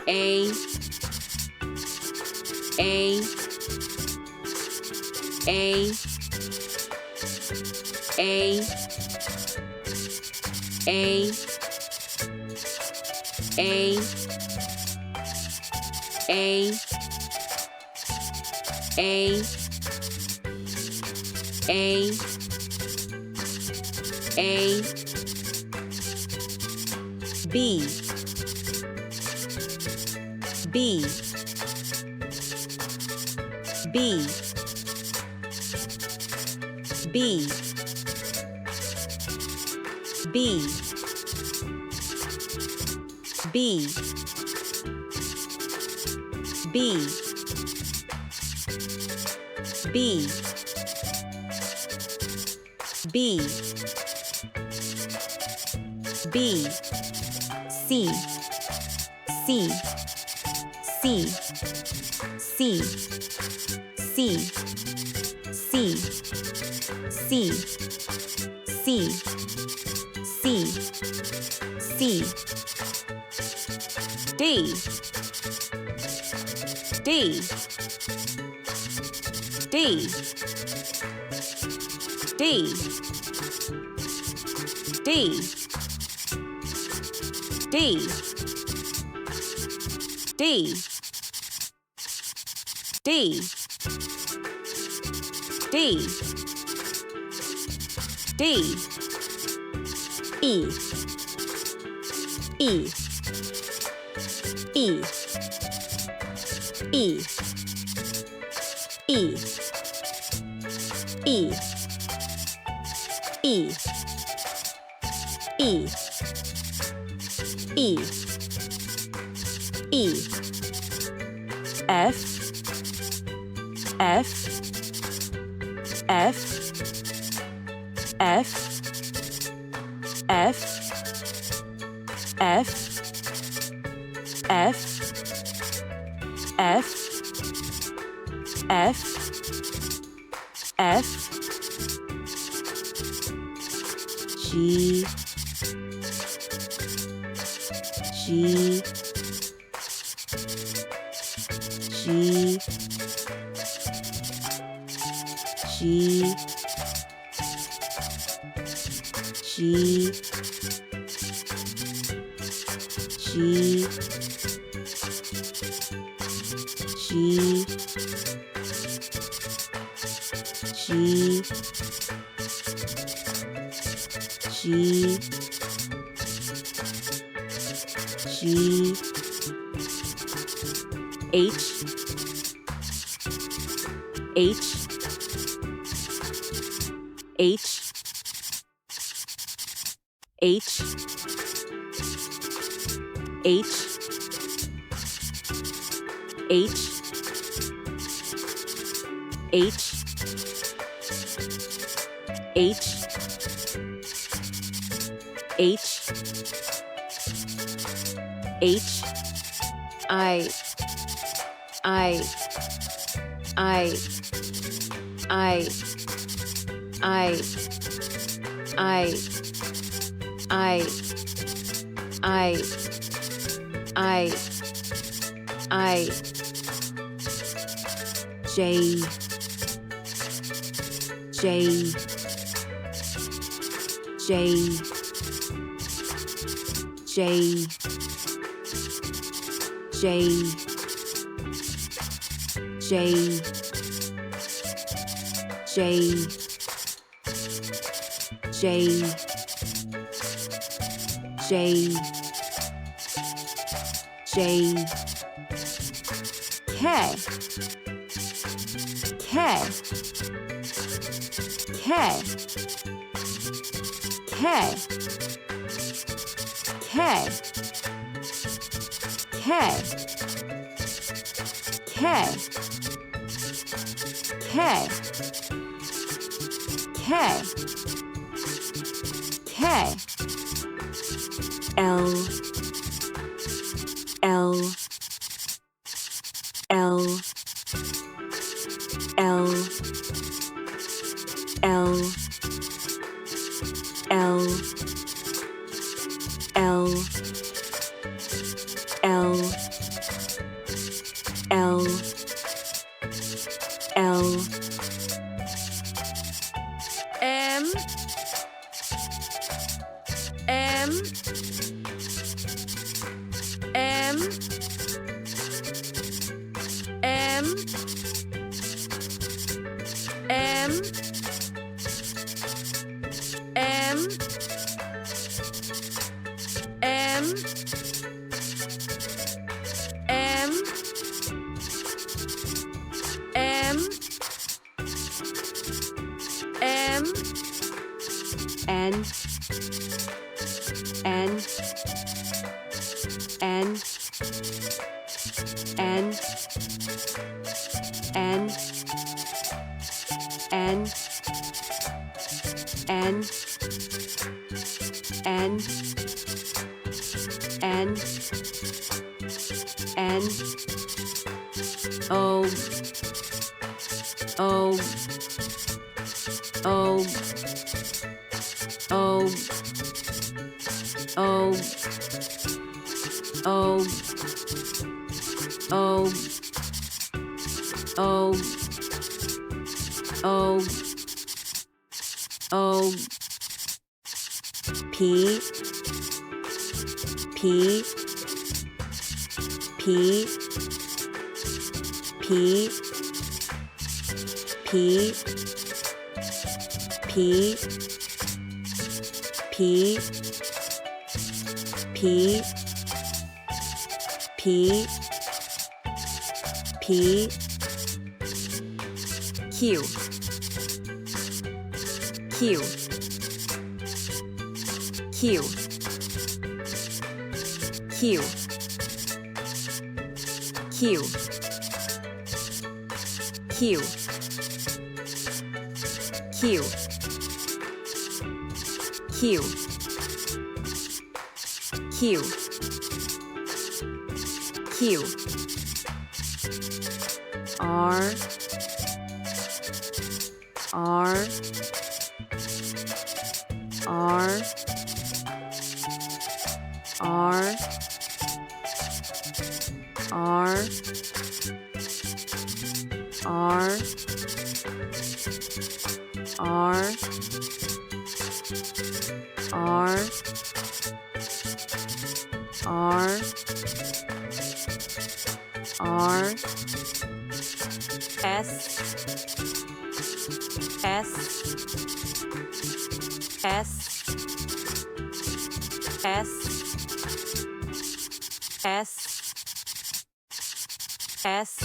A A A A A A A A A A B B B B B B B B B B C C C C C C C C C C D D D D D D D D D D E E E E E E E E E E F F F F F F F F F F G G G G G G G G G G H H H H H H H H H H I I I I I I I I I J J J J J J J J J J K K K K K K K K K K L L L L L L L L M M M M M M N N N N N N N N N N O O O O O O O O O O P P P P P P P P P P Q Q Q Q Q Q Q Q Q Q R R R R R R R R R R S S S S S S S S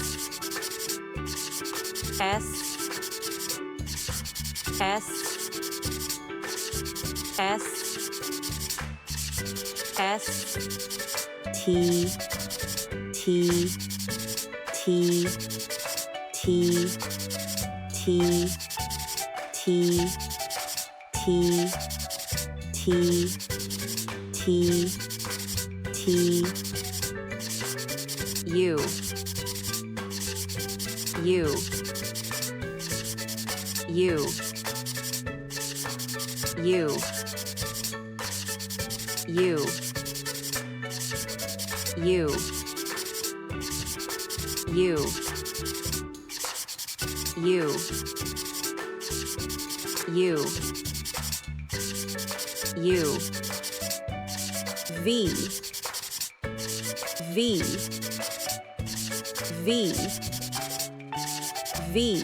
S S T T T T T T T T T T U U U U U U U U U U V V V V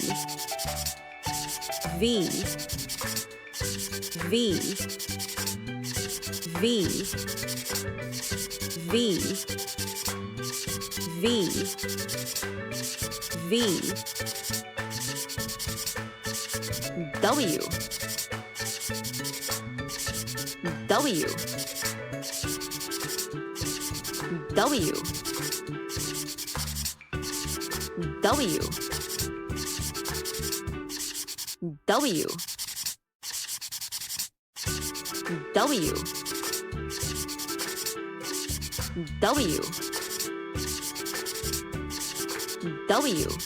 V V V V V V W W W W W W W W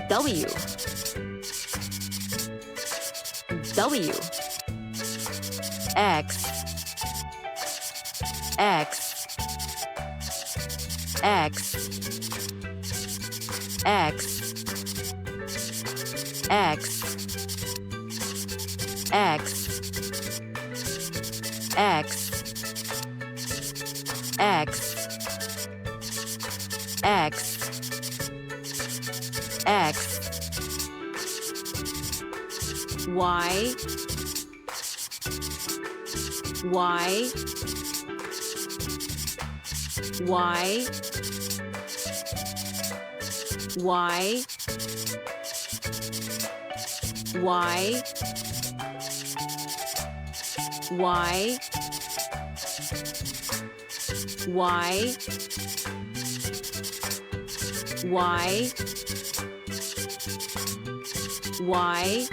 W W X X X X X X X X X, X, Y, Y, Y, Y, Y, Y, Y, Y, Y,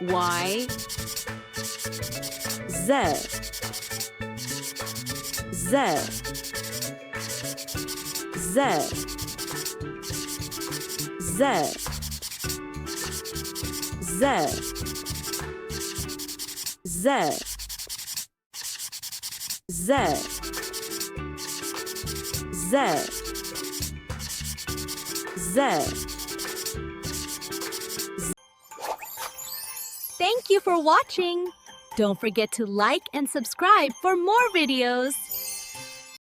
Y, Z, Z, Z, Z, Z, Z, Z, Z, Z. Thank you for watching. Don't forget to like and subscribe for more videos.